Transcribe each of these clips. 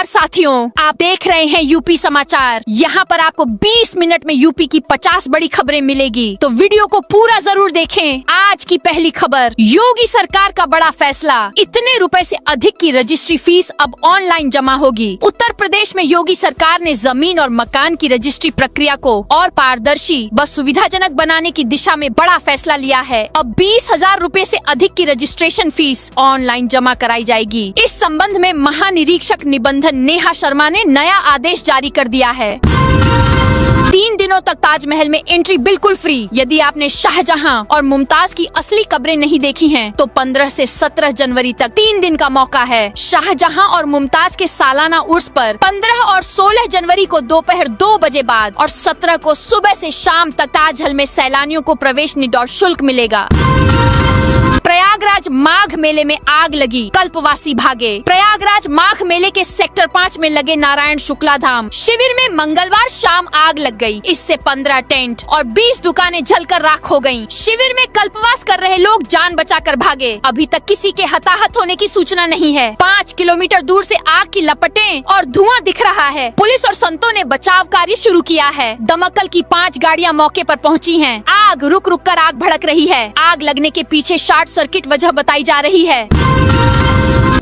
नमस्कार साथियों, आप देख रहे हैं यूपी समाचार। यहाँ पर आपको 20 मिनट में यूपी की 50 बड़ी खबरें मिलेगी, तो वीडियो को पूरा जरूर देखें। आज की पहली खबर, योगी सरकार का बड़ा फैसला, इतने रुपए से अधिक की रजिस्ट्री फीस अब ऑनलाइन जमा होगी। उत्तर प्रदेश में योगी सरकार ने जमीन और मकान की रजिस्ट्री प्रक्रिया को और पारदर्शी व सुविधाजनक बनाने की दिशा में बड़ा फैसला लिया है। अब 20,000 रूपए से अधिक की रजिस्ट्रेशन फीस ऑनलाइन जमा कराई जाएगी। इस संबंध में महानिरीक्षक निबंधन नेहा शर्मा ने नया आदेश जारी कर दिया है। 3 दिनों तक ताजमहल में एंट्री बिल्कुल फ्री। यदि आपने शाहजहां और मुमताज की असली कब्रें नहीं देखी हैं, तो 15 से 17 जनवरी तक 3 दिन का मौका है। शाहजहां और मुमताज के सालाना उर्स पर 15 और 16 जनवरी को दोपहर 2 बजे बाद और 17 को सुबह से शाम तक ताजमहल में सैलानियों को प्रवेश निःशुल्क मिलेगा। प्रयागराज माघ मेले में आग लगी, कल्पवासी भागे। प्रयागराज माघ मेले के सेक्टर 5 में लगे नारायण शुक्ला धाम शिविर में मंगलवार शाम आग लग गई। इससे 15 टेंट और 20 दुकानें जलकर राख हो गयीं। शिविर में कल्पवास कर रहे लोग जान बचाकर भागे। अभी तक किसी के हताहत होने की सूचना नहीं है। 5 किलोमीटर दूर से आग की लपटें और धुआं दिख रहा है। पुलिस और संतों ने बचाव कार्य शुरू किया है। दमकल की 5 गाड़ियां मौके पर पहुंची हैं। आग रुक रुक कर आग भड़क रही है। आग लगने के पीछे शॉर्ट सर्किट वजह बताई जा रही है।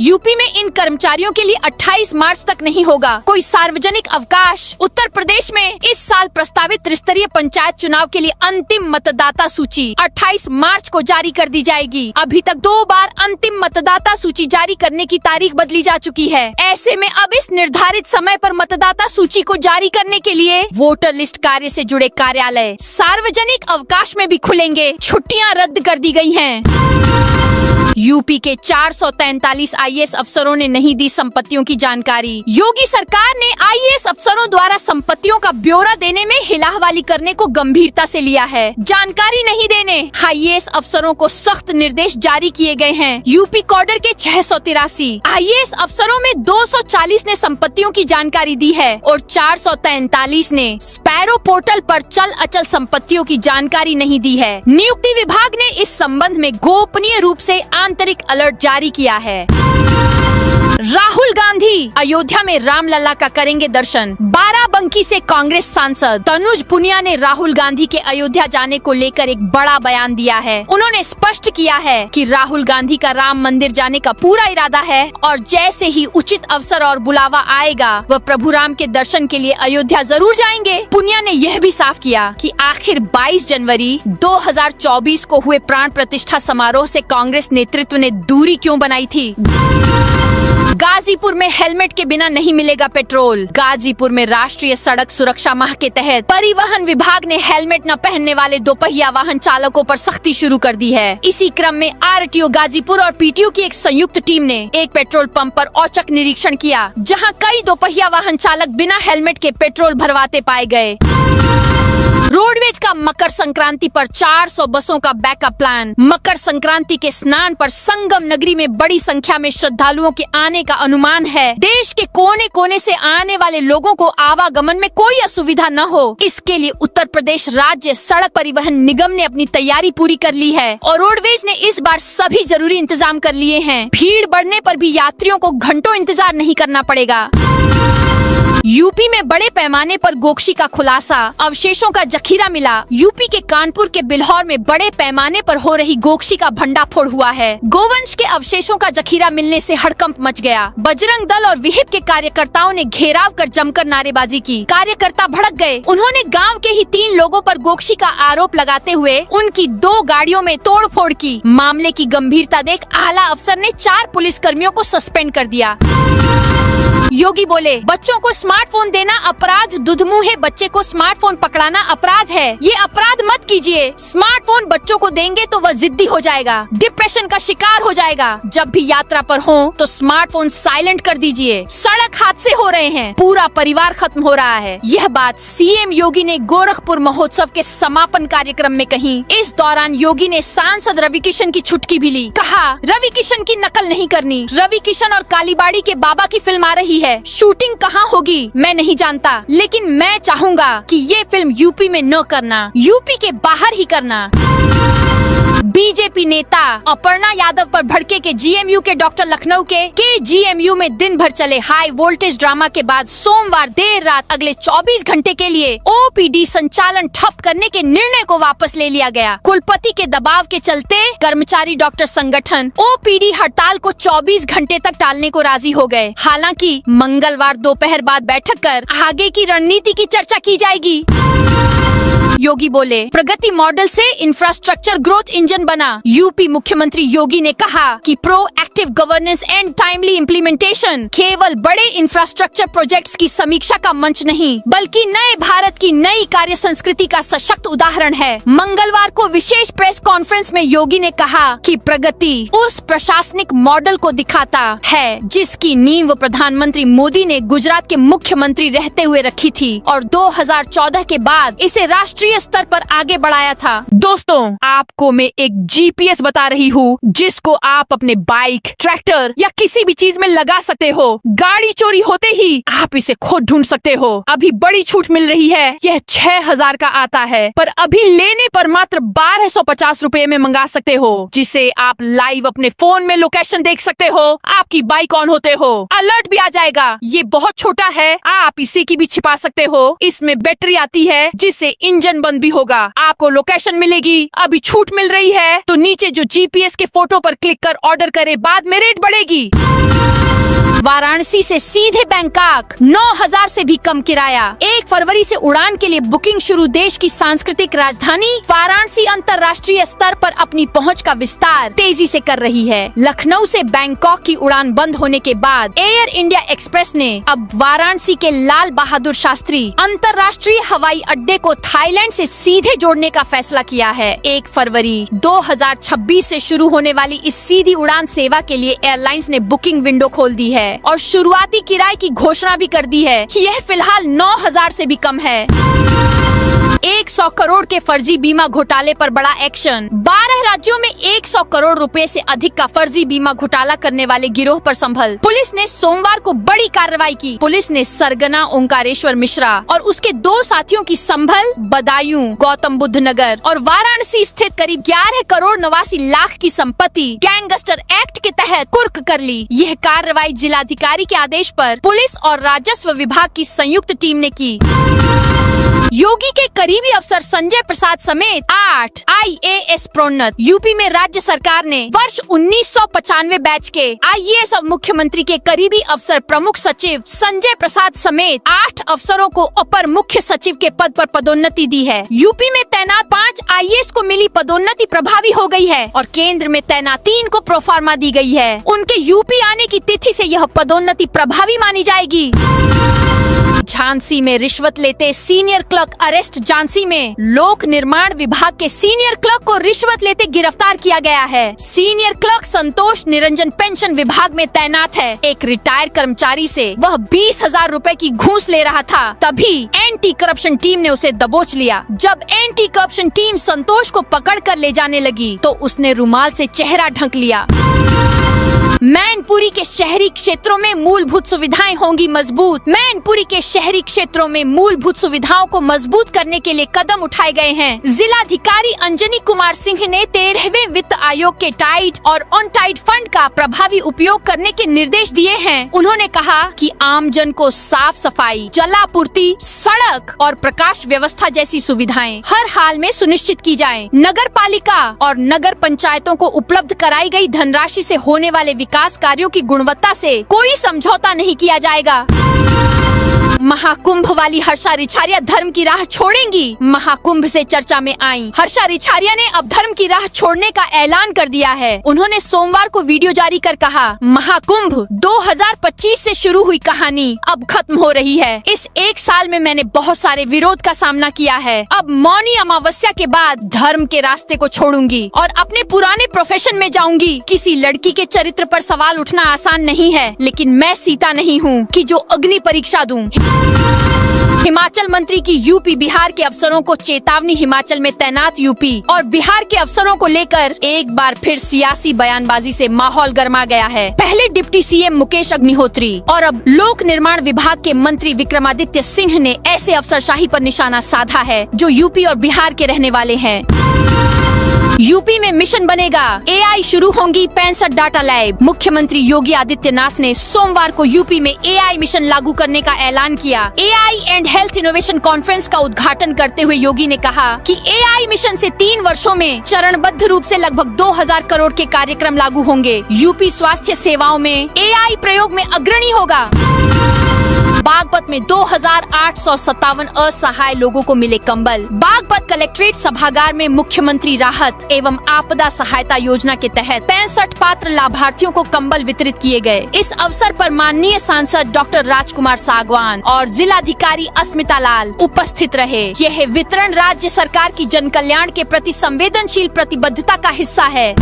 यूपी में इन कर्मचारियों के लिए 28 मार्च तक नहीं होगा कोई सार्वजनिक अवकाश। उत्तर प्रदेश में इस साल प्रस्तावित त्रिस्तरीय पंचायत चुनाव के लिए अंतिम मतदाता सूची 28 मार्च को जारी कर दी जाएगी। अभी तक 2 बार अंतिम मतदाता सूची जारी करने की तारीख बदली जा चुकी है। ऐसे में अब इस निर्धारित समय पर मतदाता सूची को जारी करने के लिए वोटर लिस्ट कार्य से जुड़े कार्यालय सार्वजनिक अवकाश में भी खुलेंगे। छुट्टियां रद्द कर दी गई हैं। यूपी के 443 आईएएस अफसरों ने नहीं दी संपत्तियों की जानकारी। योगी सरकार ने आईएएस अफसरों द्वारा संपत्तियों का ब्यौरा देने में हिलाहवाली करने को गंभीरता से लिया है। जानकारी नहीं देने आईएएस अफसरों को सख्त निर्देश जारी किए गए हैं। यूपी कॉडर के 683 आईएएस अफसरों में 240 ने संपत्तियों की जानकारी दी है और 443 ने स्पैरो पोर्टल पर चल अचल संपत्तियों की जानकारी नहीं दी है। नियुक्ति विभाग ने इस संबंध में गोपनीय रूप से आंतरिक अलर्ट जारी किया है। राहुल गांधी अयोध्या में रामलला का करेंगे दर्शन। बाराबंकी से कांग्रेस सांसद तनुज पुनिया ने राहुल गांधी के अयोध्या जाने को लेकर एक बड़ा बयान दिया है। उन्होंने स्पष्ट किया है कि राहुल गांधी का राम मंदिर जाने का पूरा इरादा है और जैसे ही उचित अवसर और बुलावा आएगा वह प्रभु राम के दर्शन के लिए अयोध्या जरूर जाएंगे। पुनिया ने यह भी साफ किया कि आखिर 22 जनवरी 2024 को हुए प्राण प्रतिष्ठा समारोह से कांग्रेस नेतृत्व ने दूरी क्यों बनाई थी। गाजीपुर में हेलमेट के बिना नहीं मिलेगा पेट्रोल। गाजीपुर में राष्ट्रीय सड़क सुरक्षा माह के तहत परिवहन विभाग ने हेलमेट न पहनने वाले दोपहिया वाहन चालकों पर सख्ती शुरू कर दी है। इसी क्रम में आरटीओ गाजीपुर और पीटीओ की एक संयुक्त टीम ने एक पेट्रोल पंप पर औचक निरीक्षण किया, जहां कई दोपहिया वाहन चालक बिना हेलमेट के पेट्रोल भरवाते पाए गए। रोडवेज का मकर संक्रांति पर 400 बसों का बैकअप प्लान। मकर संक्रांति के स्नान पर संगम नगरी में बड़ी संख्या में श्रद्धालुओं के आने का अनुमान है। देश के कोने कोने से आने वाले लोगों को आवागमन में कोई असुविधा न हो, इसके लिए उत्तर प्रदेश राज्य सड़क परिवहन निगम ने अपनी तैयारी पूरी कर ली है और रोडवेज ने इस बार सभी जरूरी इंतजाम कर लिए हैं। भीड़ बढ़ने पर भी यात्रियों को घंटों इंतजार नहीं करना पड़ेगा। यूपी में बड़े पैमाने पर गोकशी का खुलासा, अवशेषों का जखीरा मिला। यूपी के कानपुर के बिल्हौर में बड़े पैमाने पर हो रही गोकशी का भंडाफोड़ हुआ है। गोवंश के अवशेषों का जखीरा मिलने से हड़कंप मच गया। बजरंग दल और विहिप के कार्यकर्ताओं ने घेराव कर जमकर नारेबाजी की। कार्यकर्ता भड़क गए। उन्होंने गाँव के ही 3 लोगों पर गोकशी का आरोप लगाते हुए उनकी 2 गाड़ियों में तोड़फोड़ की। मामले की गंभीरता देख आला अफसर ने 4 पुलिसकर्मियों को सस्पेंड कर दिया। योगी बोले, बच्चों को स्मार्टफोन देना अपराध, दुधमुहे बच्चे को स्मार्टफोन पकड़ाना अपराध है। ये अपराध मत कीजिए। स्मार्टफोन बच्चों को देंगे तो वह जिद्दी हो जाएगा, डिप्रेशन का शिकार हो जाएगा। जब भी यात्रा पर हो तो स्मार्टफोन साइलेंट कर दीजिए। सड़क हादसे हो रहे हैं, पूरा परिवार खत्म हो रहा है। यह बात सीएम योगी ने गोरखपुर महोत्सव के समापन कार्यक्रम में कही। इस दौरान योगी ने सांसद रवि किशन की छुटकी भी ली। कहा, रवि किशन की नकल नहीं करनी। रवि किशन और कालीबाड़ी के बाबा की फिल्म आ रही है। शूटिंग कहाँ होगी मैं नहीं जानता, लेकिन मैं चाहूँगा कि ये फिल्म यूपी में न करना, यूपी के बाहर ही करना। बीजेपी नेता अपर्णा यादव पर भड़के के जीएमयू के डॉक्टर लखनऊ के जीएमयू में दिन भर चले हाई वोल्टेज ड्रामा के बाद सोमवार देर रात अगले 24 घंटे के लिए ओपीडी संचालन ठप करने के निर्णय को वापस ले लिया गया। कुलपति के दबाव के चलते कर्मचारी डॉक्टर संगठन ओपीडी हड़ताल को 24 घंटे तक टालने को राजी हो गए। हालांकि मंगलवार दोपहर बाद बैठक कर आगे की रणनीति की चर्चा की जाएगी। योगी बोले, प्रगति मॉडल से इंफ्रास्ट्रक्चर ग्रोथ इंजन बना। यूपी मुख्यमंत्री योगी ने कहा कि proactive governance and timely implementation केवल बड़े इंफ्रास्ट्रक्चर प्रोजेक्ट्स की समीक्षा का मंच नहीं, बल्कि नए भारत की नई कार्य संस्कृति का सशक्त उदाहरण है। मंगलवार को विशेष प्रेस कॉन्फ्रेंस में योगी ने कहा कि प्रगति उस प्रशासनिक मॉडल को दिखाता है जिसकी नींव प्रधानमंत्री मोदी ने गुजरात के मुख्यमंत्री रहते हुए रखी थी और 2014 के बाद इसे राष्ट्रीय स्तर पर आगे बढ़ाया था। दोस्तों, आपको मैं एक जीपीएस बता रही हूँ जिसको आप अपने बाइक, ट्रैक्टर या किसी भी चीज में लगा सकते हो। गाड़ी चोरी होते ही आप इसे खुद ढूंढ सकते हो। अभी बड़ी छूट मिल रही है, यह 6000 का आता है, पर अभी लेने पर मात्र 1250 रुपए में मंगा सकते हो, जिसे आप लाइव अपने फोन में लोकेशन देख सकते हो। आपकी बाइक ऑन होते हो अलर्ट भी आ जाएगा। ये बहुत छोटा है, आप इसी की भी छिपा सकते हो। इसमें बैटरी आती है जिससे इंजन बंद भी होगा। आपको लोकेशन मिलेगी। अभी छूट मिल रही है तो नीचे जो जीपीएस के फोटो पर क्लिक कर ऑर्डर करे, बाद में रेट बढ़ेगी। वाराणसी से सीधे बैंकॉक 9000 से भी कम किराया। 1 फरवरी से उड़ान के लिए बुकिंग शुरू। देश की सांस्कृतिक राजधानी वाराणसी अंतर्राष्ट्रीय स्तर पर अपनी पहुंच का विस्तार तेजी से कर रही है। लखनऊ से बैंकॉक की उड़ान बंद होने के बाद एयर इंडिया एक्सप्रेस ने अब वाराणसी के लाल बहादुर शास्त्री अंतर्राष्ट्रीय हवाई अड्डे को थाईलैंड से सीधे जोड़ने का फैसला किया है। 1 फरवरी 2026 से शुरू होने वाली इस सीधी उड़ान सेवा के लिए एयरलाइंस ने बुकिंग विंडो खोल दी है और शुरुआती किराए की घोषणा भी कर दी है। यह फिलहाल 9000 से भी कम है। 100 करोड़ के फर्जी बीमा घोटाले पर बड़ा एक्शन। 12 राज्यों में 100 करोड़ रुपए से अधिक का फर्जी बीमा घोटाला करने वाले गिरोह पर संभल पुलिस ने सोमवार को बड़ी कार्रवाई की। पुलिस ने सरगना ओंकारेश्वर मिश्रा और उसके 2 साथियों की संभल, बदायूं, गौतम बुद्ध नगर और वाराणसी स्थित करीब 11 करोड़ 89 लाख की संपत्ति गैंगस्टर एक्ट के तहत कुर्क कर ली। यह कार्रवाई जिलाधिकारी के आदेश पर पुलिस और राजस्व विभाग की संयुक्त टीम ने की। योगी के करीबी अफसर संजय प्रसाद समेत 8 आईएएस प्रोन्नत। यूपी में राज्य सरकार ने वर्ष 1995 बैच के आईएएस और मुख्यमंत्री के करीबी अफसर प्रमुख सचिव संजय प्रसाद समेत 8 अफसरों को अपर मुख्य सचिव के पद पर पदोन्नति दी है। यूपी में तैनात 5 आईएएस को मिली पदोन्नति प्रभावी हो गई है और केंद्र में तैनात 3 को प्रोफार्मा दी गई है। उनके यूपी आने की तिथि से यह पदोन्नति प्रभावी मानी जाएगी। झांसी में रिश्वत लेते सीनियर क्लर्क अरेस्ट। झांसी में लोक निर्माण विभाग के सीनियर क्लर्क को रिश्वत लेते गिरफ्तार किया गया है। सीनियर क्लर्क संतोष निरंजन पेंशन विभाग में तैनात है। एक रिटायर कर्मचारी से वह 20,000 रुपए की घूस ले रहा था, तभी एंटी करप्शन टीम ने उसे दबोच लिया। जब एंटी करप्शन टीम संतोष को पकड़ कर ले जाने लगी तो उसने रुमाल से चेहरा ढक लिया। मैनपुरी के शहरी क्षेत्रों में मूलभूत सुविधाएं होंगी मजबूत। मैनपुरी के शहरी क्षेत्रों में मूलभूत सुविधाओं को मजबूत करने के लिए कदम उठाए गए हैं। जिलाधिकारी अंजनी कुमार सिंह ने 13वें वित्त आयोग के टाइड और ऑन टाइड फंड का प्रभावी उपयोग करने के निर्देश दिए हैं। उन्होंने कहा कि आमजन को साफ सफाई, जलापूर्ति, सड़क और प्रकाश व्यवस्था जैसी सुविधाएं हर हाल में सुनिश्चित की जाएं। नगर पालिका और नगर पंचायतों को उपलब्ध कराई गई धनराशि से होने वाले विकास कार्यों की गुणवत्ता से कोई समझौता नहीं किया जाएगा। महाकुंभ वाली हर्षा रिछारिया धर्म की राह छोड़ेंगी। महाकुंभ से चर्चा में आई हर्षा रिछारिया ने अब धर्म की राह छोड़ने का ऐलान कर दिया है। उन्होंने सोमवार को वीडियो जारी कर कहा, महाकुंभ 2025 से शुरू हुई कहानी अब खत्म हो रही है। इस 1 साल में मैंने बहुत सारे विरोध का सामना किया है। अब मौनी अमावस्या के बाद धर्म के रास्ते को छोड़ूंगी और अपने पुराने प्रोफेशन में जाऊंगी। किसी लड़की के चरित्र पर सवाल उठना आसान नहीं है, लेकिन मैं सीता नहीं हूँ कि जो अग्नि परीक्षा दूं। हिमाचल मंत्री की यूपी बिहार के अफसरों को चेतावनी। हिमाचल में तैनात यूपी और बिहार के अफसरों को लेकर एक बार फिर सियासी बयानबाजी से माहौल गर्मा गया है। पहले डिप्टी सीएम मुकेश अग्निहोत्री और अब लोक निर्माण विभाग के मंत्री विक्रमादित्य सिंह ने ऐसे अफसरशाही पर निशाना साधा है जो यूपी और बिहार के रहने वाले हैं। यूपी में में मिशन बनेगा। AI शुरू होंगी 65 डाटा लैब। मुख्यमंत्री योगी आदित्यनाथ ने सोमवार को यूपी में AI मिशन लागू करने का ऐलान किया। AI and health innovation conference का उद्घाटन करते हुए योगी ने कहा कि AI मिशन से 3 वर्षों में चरणबद्ध रूप से लगभग 2000 करोड़ के कार्यक्रम लागू होंगे। यूपी स्वास्थ्य सेवाओं में AI प्रयोग में अग्रणी होगा। बागपत में 2857 असहाय लोगों को मिले कंबल। बागपत कलेक्ट्रेट सभागार में मुख्यमंत्री राहत एवं आपदा सहायता योजना के तहत 65 पात्र लाभार्थियों को कंबल वितरित किए गए। इस अवसर पर माननीय सांसद डॉक्टर राजकुमार सागवान और जिलाधिकारी अस्मिता लाल उपस्थित रहे। यह वितरण राज्य सरकार की जन कल्याण के प्रति संवेदनशील प्रतिबद्धता का हिस्सा है।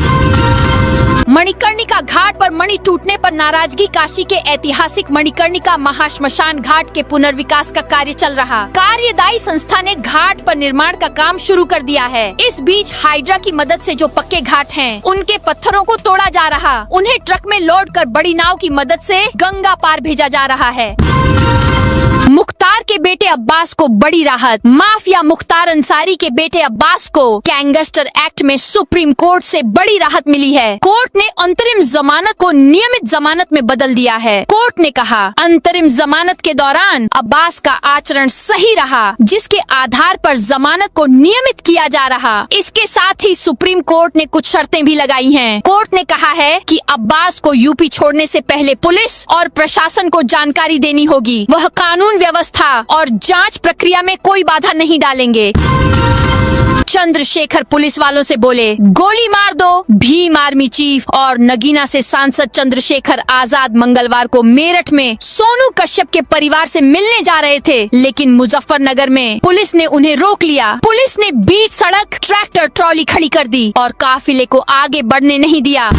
मणिकर्णिका घाट पर मणि टूटने पर नाराजगी। काशी के ऐतिहासिक मणिकर्णिका महाश्मशान घाट के पुनर्विकास का कार्य चल रहा। कार्यदायी संस्था ने घाट पर निर्माण का काम शुरू कर दिया है। इस बीच हाइड्रा की मदद से जो पक्के घाट हैं, उनके पत्थरों को तोड़ा जा रहा। उन्हें ट्रक में लोड कर बड़ी नाव की मदद से गंगा पार भेजा जा रहा है। मुख्तार के बेटे अब्बास को बड़ी राहत। माफिया मुख्तार अंसारी के बेटे अब्बास को गैंगस्टर एक्ट में सुप्रीम कोर्ट से बड़ी राहत मिली है। कोर्ट ने अंतरिम जमानत को नियमित जमानत में बदल दिया है। कोर्ट ने कहा अंतरिम जमानत के दौरान अब्बास का आचरण सही रहा, जिसके आधार पर जमानत को नियमित किया जा रहा। इसके साथ ही सुप्रीम कोर्ट ने कुछ शर्तें भी लगाई हैं। कोर्ट ने कहा है कि अब्बास को यूपी छोड़ने से पहले पुलिस और प्रशासन को जानकारी देनी होगी। वह कानून व्यवस्था और जांच प्रक्रिया में कोई बाधा नहीं डालेंगे। चंद्रशेखर पुलिस वालों से बोले गोली मार दो। भीम आर्मी चीफ और नगीना से सांसद चंद्रशेखर आजाद मंगलवार को मेरठ में सोनू कश्यप के परिवार से मिलने जा रहे थे, लेकिन मुजफ्फरनगर में पुलिस ने उन्हें रोक लिया। पुलिस ने बीच सड़क ट्रैक्टर ट्रॉली खड़ी कर दी और काफिले को आगे बढ़ने नहीं दिया।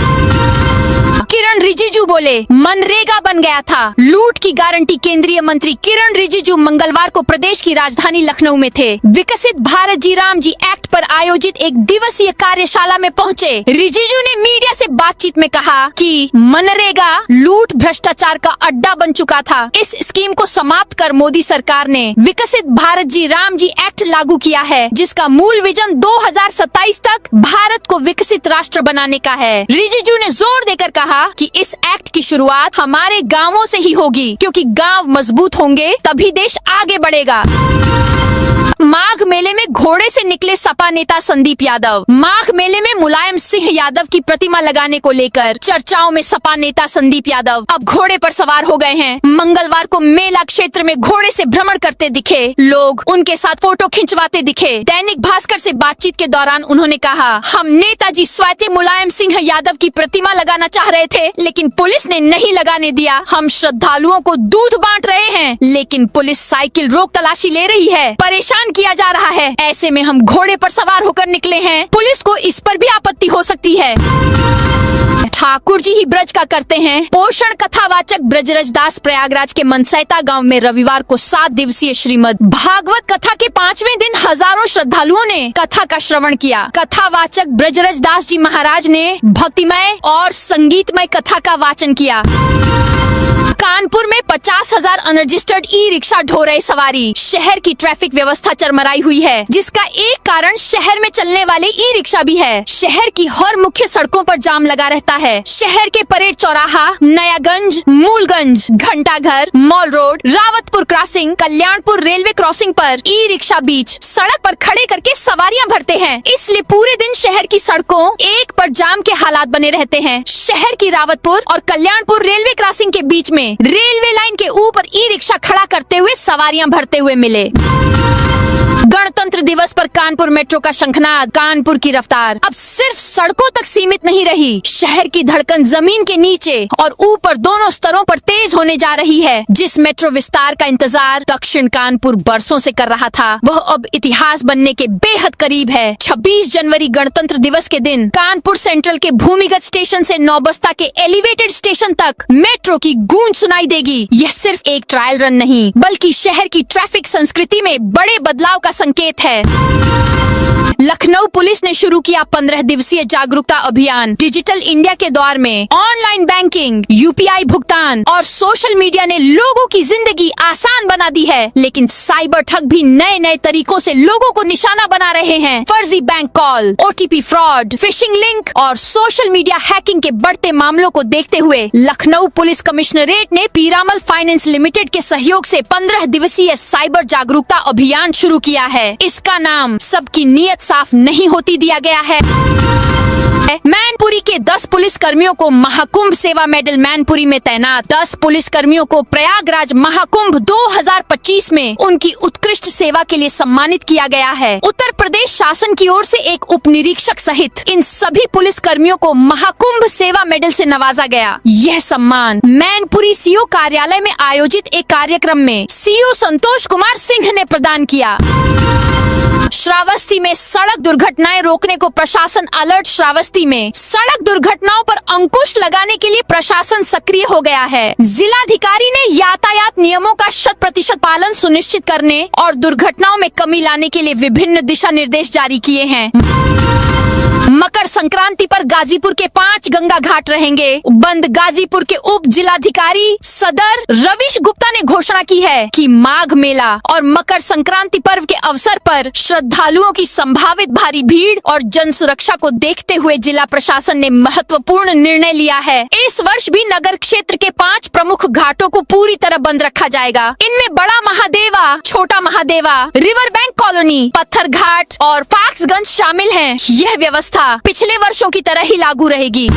किरण रिजिजू बोले मनरेगा बन गया था, लूट की गारंटी। केंद्रीय मंत्री किरण रिजिजू मंगलवार को प्रदेश की राजधानी लखनऊ में थे। विकसित भारत जी राम जी एक्ट पर आयोजित एक दिवसीय कार्यशाला में पहुंचे। रिजिजू ने मीडिया से बातचीत में कहा कि मनरेगा लूट भ्रष्टाचार का अड्डा बन चुका था। इस स्कीम को समाप्त कर मोदी सरकार ने विकसित भारत जी राम जी एक्ट लागू किया है, जिसका मूल विजन 2027 तक भारत को विकसित राष्ट्र बनाने का है। रिजिजू ने जोर देकर कहा कि इस एक्ट की शुरुआत हमारे गांवों से ही होगी, क्योंकि गांव मजबूत होंगे तभी देश आगे बढ़ेगा। माघ मेले में घोड़े से निकले सपा नेता संदीप यादव। माघ मेले में मुलायम सिंह यादव की प्रतिमा लगाने को लेकर चर्चाओं में सपा नेता संदीप यादव अब घोड़े पर सवार हो गए हैं। मंगलवार को मेला क्षेत्र में घोड़े से भ्रमण करते दिखे लोग, उनके साथ फोटो खिंचवाते दिखे। दैनिक भास्कर से बातचीत के दौरान उन्होंने कहा, हम नेताजी स्वैत्य मुलायम सिंह यादव की प्रतिमा लगाना चाह रहे थे, लेकिन पुलिस ने नहीं लगाने दिया। हम श्रद्धालुओं को दूध बांट रहे हैं, लेकिन पुलिस साइकिल रोक तलाशी ले रही है, परेशान किया जा रहा है। ऐसे में हम घोड़े पर सवार होकर निकले हैं। पुलिस को इस पर भी आपत्ति हो सकती है। ठाकुर जी ही ब्रज का करते हैं। पोषण कथावाचक ब्रजरज दास प्रयागराज के मनसैता गांव में रविवार को 7 दिवसीय श्रीमद भागवत कथा के 5वें दिन हजारों श्रद्धालुओं ने कथा का श्रवण किया। कथावाचक ब्रजरज दास जी महाराज ने भक्तिमय और संगीतमय कथा का वाचन किया। कानपुर में 50,000 अनरजिस्टर्ड ई रिक्शा ढो रहे सवारी। शहर की ट्रैफिक व्यवस्था चरमराई हुई है, जिसका एक कारण शहर में चलने वाले ई रिक्शा भी है। शहर की हर मुख्य सड़कों पर जाम लगा रहता है। शहर के परेड चौराहा, Nayaganj, Moolganj, Ghantaghar, mall road, Rawatpur crossing, Kalyanpur railway crossing पर ई रिक्शा बीच सड़क पर खड़े करके सवारियां भरते हैं। इसलिए पूरे दिन शहर की सड़कों एक पर जाम के हालात बने रहते हैं। शहर की रावतपुर और कल्याणपुर रेलवे क्रॉसिंग के बीच में रेलवे लाइन के ऊपर ई रिक्शा खड़ा करते हुए सवारियां भरते हुए मिले। गणतंत्र दिवस पर कानपुर मेट्रो का शंखनाद। कानपुर की रफ्तार अब सिर्फ सड़कों तक सीमित नहीं रही। शहर की धड़कन जमीन के नीचे और ऊपर दोनों स्तरों पर तेज होने जा रही है। जिस मेट्रो विस्तार का इंतजार दक्षिण कानपुर बरसों से कर रहा था, वह अब इतिहास बनने के बेहद करीब है। 26 जनवरी गणतंत्र दिवस के दिन कानपुर सेंट्रल के भूमिगत स्टेशन से नौबस्ता के एलिवेटेड स्टेशन तक मेट्रो की गूंज सुनाई देगी। यह सिर्फ एक ट्रायल रन नहीं, बल्कि शहर की ट्रैफिक संस्कृति में बड़े बदलाव का संकेत है। लखनऊ पुलिस ने शुरू किया 15 दिवसीय जागरूकता अभियान। डिजिटल इंडिया के दौर में ऑनलाइन बैंकिंग, यूपीआई भुगतान और सोशल मीडिया ने लोगों की जिंदगी आसान बना दी है, लेकिन साइबर ठग भी नए नए तरीकों से लोगों को निशाना बना रहे हैं। फर्जी bank call, OTP fraud, phishing link और सोशल मीडिया हैकिंग के बढ़ते मामलों को देखते हुए लखनऊ पुलिस कमिश्नरेट ने पीरामल फाइनेंस लिमिटेड के सहयोग से 15 दिवसीय साइबर जागरूकता अभियान शुरू किया है। इसका नाम सबकी नीयत साफ नहीं होती दिया गया है। मैनपुरी के 10 पुलिस कर्मियों को महाकुंभ सेवा मेडल मैनपुरी में तैनात। 10 पुलिस कर्मियों को प्रयागराज महाकुंभ 2025 में उनकी उत्कृष्ट सेवा के लिए सम्मानित किया गया है। उत्तर प्रदेश शासन की ओर से एक उप निरीक्षक सहित इन सभी पुलिस कर्मियों को महाकुंभ सेवा मेडल से नवाजा गया। यह सम्मान मैनपुरी सीओ कार्यालय में आयोजित एक कार्यक्रम में सीओ संतोष कुमार सिंह ने प्रदान किया। श्रावस्ती में सड़क दुर्घटनाएं रोकने को प्रशासन अलर्ट। श्रावस्ती में सड़क दुर्घटनाओं पर अंकुश लगाने के लिए प्रशासन सक्रिय हो गया है। जिलाधिकारी ने यातायात नियमों का 100% पालन सुनिश्चित करने और दुर्घटनाओं में कमी लाने के लिए विभिन्न दिशा निर्देश जारी किए हैं। मकर संक्रांति पर गाजीपुर के 5 गंगा घाट रहेंगे बंद। गाजीपुर के उप जिलाधिकारी सदर रविश गुप्ता ने घोषणा की है कि माघ मेला और मकर संक्रांति पर्व के अवसर पर श्रद्धालुओं की संभावित भारी भीड़ और जन सुरक्षा को देखते हुए जिला प्रशासन ने महत्वपूर्ण निर्णय लिया है। इस वर्ष भी नगर क्षेत्र के 5 प्रमुख घाटों को पूरी तरह बंद रखा जाएगा। इनमें बड़ा महादेवा, छोटा महादेवा, रिवर बैंक कॉलोनी, पत्थर घाट और फाक्सगंज शामिल हैं। यह व्यवस्था पिछले वर्षों की तरह ही लागू रहेगी।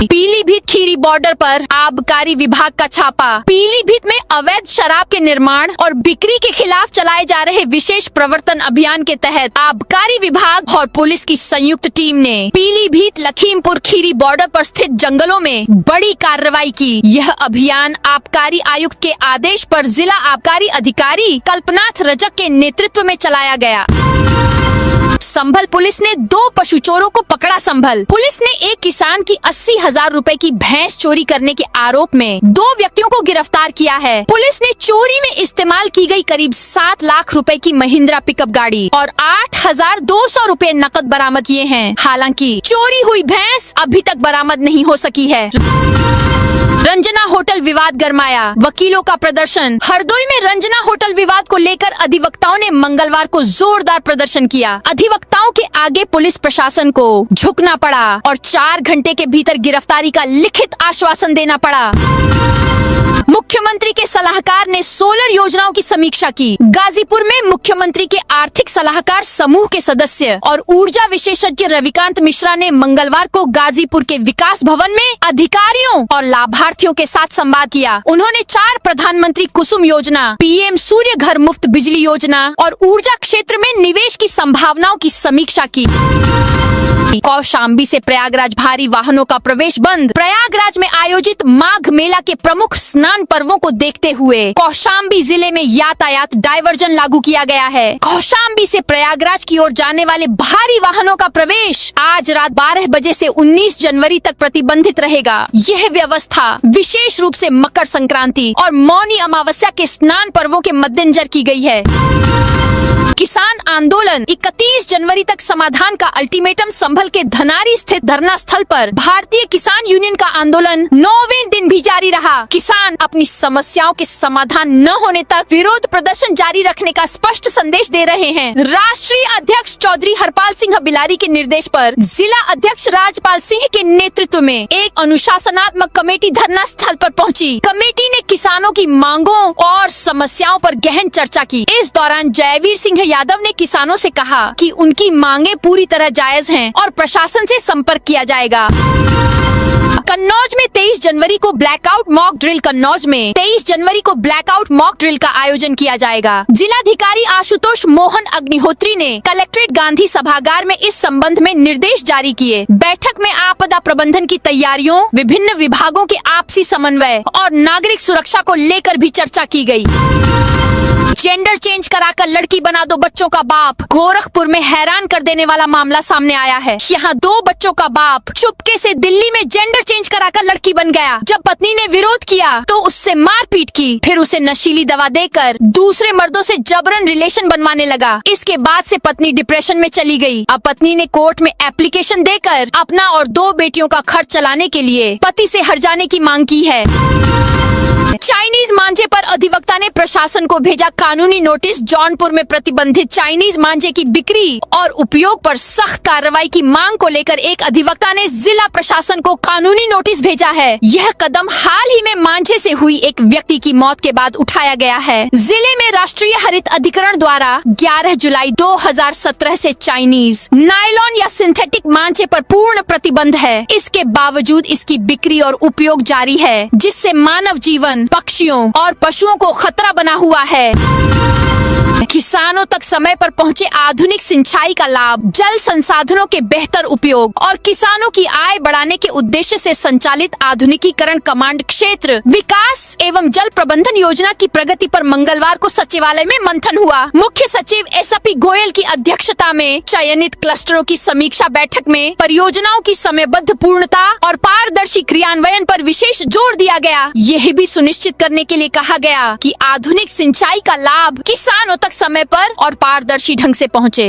पीलीभीत खीरी बॉर्डर पर आबकारी विभाग का छापा। पीलीभीत में अवैध शराब के निर्माण और बिक्री के खिलाफ चलाए जा रहे विशेष प्रवर्तन अभियान के तहत आबकारी विभाग और पुलिस की संयुक्त टीम ने पीलीभीत लखीमपुर खीरी बॉर्डर पर स्थित जंगलों में बड़ी कार्रवाई की। यह अभियान आबकारी आयुक्त के आदेश पर जिला आबकारी अधिकारी कल्पनाथ रजक के नेतृत्व में चलाया गया। संभल पुलिस ने 2 पशु चोरों को पकड़ा। संभल पुलिस ने एक किसान की 80,000 रुपए की भैंस चोरी करने के आरोप में 2 व्यक्तियों को गिरफ्तार किया है। पुलिस ने चोरी में इस्तेमाल की गई करीब 7 लाख रुपए की महिंद्रा पिकअप गाड़ी और 8,200 रुपए नकद बरामद किए हैं। हालांकि चोरी हुई भैंस अभी तक बरामद नहीं हो सकी है। रंजना होटल विवाद गरमाया, वकीलों का प्रदर्शन। हरदोई में रंजना होटल विवाद को लेकर अधिवक्ताओं ने मंगलवार को जोरदार प्रदर्शन किया। अधिवक्ताओं के आगे पुलिस प्रशासन को झुकना पड़ा और 4 घंटे के भीतर गिरफ्तारी का लिखित आश्वासन देना पड़ा। मुख्यमंत्री के सलाहकार ने सोलर योजनाओं की समीक्षा की। गाजीपुर में मुख्यमंत्री के आर्थिक सलाहकार समूह के सदस्य और ऊर्जा विशेषज्ञ रविकांत मिश्रा ने मंगलवार को गाजीपुर के विकास भवन में अधिकारियों और लाभार्थियों के साथ संवाद किया। उन्होंने 4 प्रधानमंत्री कुसुम योजना, पीएम सूर्य घर मुफ्त बिजली योजना और ऊर्जा क्षेत्र में निवेश की संभावनाओं की समीक्षा की। कौशाम्बी से प्रयागराज भारी वाहनों का प्रवेश बंद। प्रयागराज में आयोजित माघ मेला के प्रमुख स्नान पर्वों को देखते हुए कौशाम्बी जिले में यातायात डायवर्जन लागू किया गया है। कौशाम्बी से प्रयागराज की ओर जाने वाले भारी वाहनों का प्रवेश आज रात 12 बजे से 19 जनवरी तक प्रतिबंधित रहेगा। यह व्यवस्था विशेष रूप से मकर संक्रांति और मौनी अमावस्या के स्नान पर्वों के मद्देनजर की गई है। किसान आंदोलन 31 जनवरी तक समाधान का अल्टीमेटम। संभल के धनारी स्थित धरना स्थल पर भारतीय किसान यूनियन का आंदोलन 9वें दिन भी जारी रहा। किसान अपनी समस्याओं के समाधान न होने तक विरोध प्रदर्शन जारी रखने का स्पष्ट संदेश दे रहे हैं। राष्ट्रीय अध्यक्ष चौधरी हरपाल सिंह बिलारी के निर्देश पर जिला अध्यक्ष राजपाल सिंह के नेतृत्व में एक अनुशासनात्मक कमेटी धरना स्थल पर पहुंची। कमेटी ने किसानों की मांगों और समस्याओं पर गहन चर्चा की। इस दौरान जयवीर सिंह यादव ने किसानों से कहा कि उनकी मांगे पूरी तरह जायज हैं और प्रशासन से संपर्क किया जाएगा। कन्नौज में 23 जनवरी को ब्लैकआउट मॉक ड्रिल। कन्नौज में 23 जनवरी को ब्लैकआउट मॉक ड्रिल का आयोजन किया जाएगा। जिलाधिकारी आशुतोष मोहन अग्निहोत्री ने कलेक्ट्रेट गांधी सभागार में इस संबंध में निर्देश जारी किए। बैठक में आपदा प्रबंधन की तैयारियों, विभिन्न विभागों के आपसी समन्वय और नागरिक सुरक्षा को लेकर भी चर्चा की गई। जेंडर चेंज कराकर लड़की बना दो बच्चों का बाप। गोरखपुर में हैरान कर देने वाला मामला सामने आया है। यहाँ यहाँ 2 बच्चों का बाप चुपके से दिल्ली में जेंडर चेंज कराकर लड़की बन गया। जब पत्नी ने विरोध किया तो उससे मारपीट की, फिर उसे नशीली दवा देकर दूसरे मर्दों से जबरन रिलेशन बनवाने लगा। इसके बाद से पत्नी डिप्रेशन में चली गई। अब पत्नी ने कोर्ट में एप्लीकेशन देकर अपना और 2 बेटियों का खर्च चलाने के लिए पति से हट जाने की मांग की है। चाइनीज मांझे पर अधिवक्ता ने प्रशासन को भेजा कानूनी नोटिस। जौनपुर में प्रतिबंधित चाइनीज मांझे की बिक्री और उपयोग पर सख्त कार्रवाई की मांग को लेकर एक अधिवक्ता ने जिला प्रशासन को कानूनी नोटिस भेजा है। यह कदम हाल ही में मांझे से हुई एक व्यक्ति की मौत के बाद उठाया गया है। जिले में राष्ट्रीय हरित अधिकरण द्वारा 11 जुलाई 2017 से चाइनीज नायलॉन या सिंथेटिक मांझे पर पूर्ण प्रतिबंध है। इसके बावजूद इसकी बिक्री और उपयोग जारी है, जिससे मानव जीवन, पक्षियों और पशुओं को खतरा बना हुआ है। किसानों तक समय पर पहुंचे आधुनिक सिंचाई का लाभ, जल संसाधनों के बेहतर उपयोग और किसानों की आय बढ़ाने के उद्देश्य से संचालित आधुनिकीकरण कमांड क्षेत्र विकास एवं जल प्रबंधन योजना की प्रगति पर मंगलवार को सचिवालय में मंथन हुआ। मुख्य सचिव एसपी गोयल की अध्यक्षता में चयनित क्लस्टरों की समीक्षा बैठक में परियोजनाओं की समयबद्ध पूर्णता और पारदर्शी क्रियान्वयन पर विशेष जोर दिया गया। यह भी सुनिश्चित करने के लिए कहा गया कि आधुनिक सिंचाई का लाभ किसानों तक समय पर और पारदर्शी ढंग से पहुंचे।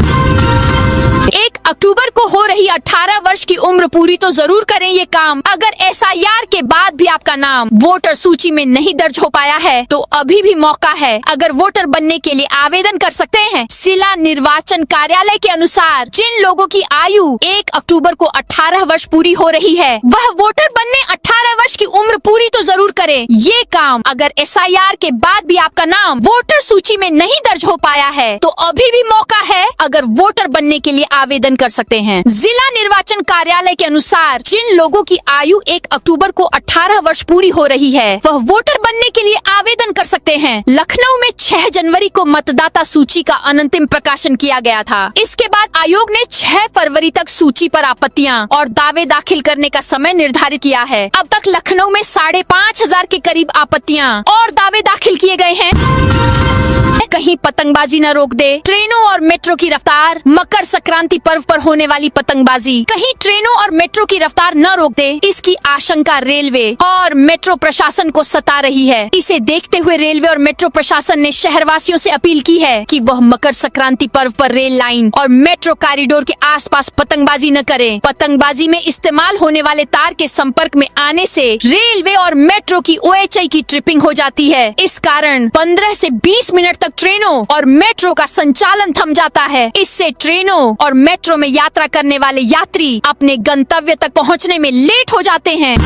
1 अक्टूबर को हो रही 18 वर्ष की उम्र पूरी तो जरूर करें ये काम। अगर एसआईआर के बाद भी आपका नाम वोटर सूची में नहीं दर्ज हो पाया है तो अभी भी मौका है। अगर वोटर बनने के लिए आवेदन कर सकते हैं। जिला निर्वाचन कार्यालय के अनुसार जिन लोगों की आयु 1 अक्टूबर को 18 वर्ष पूरी हो रही है, वह वोटर बनने 18 वर्ष की उम्र पूरी तो जरूर करें ये काम। अगर एसआईआर के बाद भी आपका नाम वोटर सूची में नहीं दर्ज हो पाया है तो अभी भी मौका है। अगर वोटर बनने के लिए आवेदन कर सकते हैं। जिला निर्वाचन कार्यालय के अनुसार जिन लोगों की आयु 1 अक्टूबर को 18 वर्ष पूरी हो रही है, वह वोटर बनने के लिए आवेदन कर सकते हैं। लखनऊ में 6 जनवरी को मतदाता सूची का अंतिम प्रकाशन किया गया था। इसके बाद आयोग ने 6 फरवरी तक सूची पर आपत्तियां और दावे दाखिल करने का समय निर्धारित किया है। अब तक लखनऊ में 5,500 के करीब आपत्तियां और दावे दाखिल किए गए हैं। कहीं पतंगबाजी न रोक दे ट्रेनों और मेट्रो की रफ्तार। मकर संक्रांति पर्व पर होने वाली पतंगबाजी कहीं ट्रेनों और मेट्रो की रफ्तार न रोक दे, इसकी आशंका रेलवे और मेट्रो प्रशासन को सता रही है। इसे देखते हुए रेलवे और मेट्रो प्रशासन ने शहरवासियों से अपील की है कि वह मकर संक्रांति पर्व पर रेल लाइन और मेट्रो कॉरिडोर के आसपास पतंगबाजी न करें। पतंगबाजी में इस्तेमाल होने वाले तार के संपर्क में आने से रेलवे और मेट्रो की OHI की ट्रिपिंग हो जाती है। इस कारण 15 से 20 मिनट तक ट्रेनों और मेट्रो का संचालन थम जाता है। इससे ट्रेनों और मेट्रो में यात्रा करने वाले यात्री अपने गंतव्य तक पहुंचने में लेट हो जाते हैं।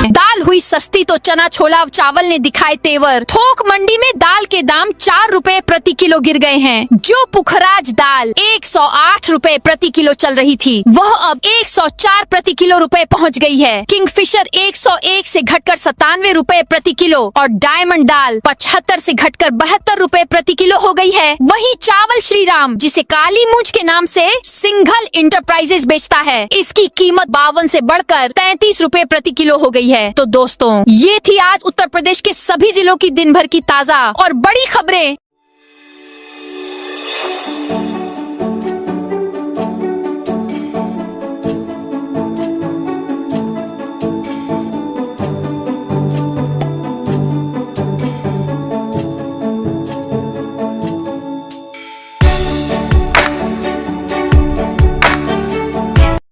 दाल हुई सस्ती तो चना छोला चावल ने दिखाए तेवर। थोक मंडी में दाल के दाम 4 रुपए प्रति किलो गिर गए हैं। जो पुखराज दाल 108 रुपए प्रति किलो चल रही थी, वह अब 104 प्रति किलो रुपए पहुंच गई है। किंगफिशर 101 से घटकर 97 रुपए प्रति किलो और डायमंड दाल 75 से घटकर 72 रुपए प्रति किलो हो गई है। वहीं चावल श्रीराम, जिसे काली मूंछ के नाम से सिंघल इंटरप्राइजेस बेचता है, इसकी कीमत 52 से बढ़कर 33 रुपए प्रति किलो हो गई है। तो दोस्तों, ये थी आज उत्तर प्रदेश के सभी जिलों की दिन भर की ताजा और बड़ी खबरें।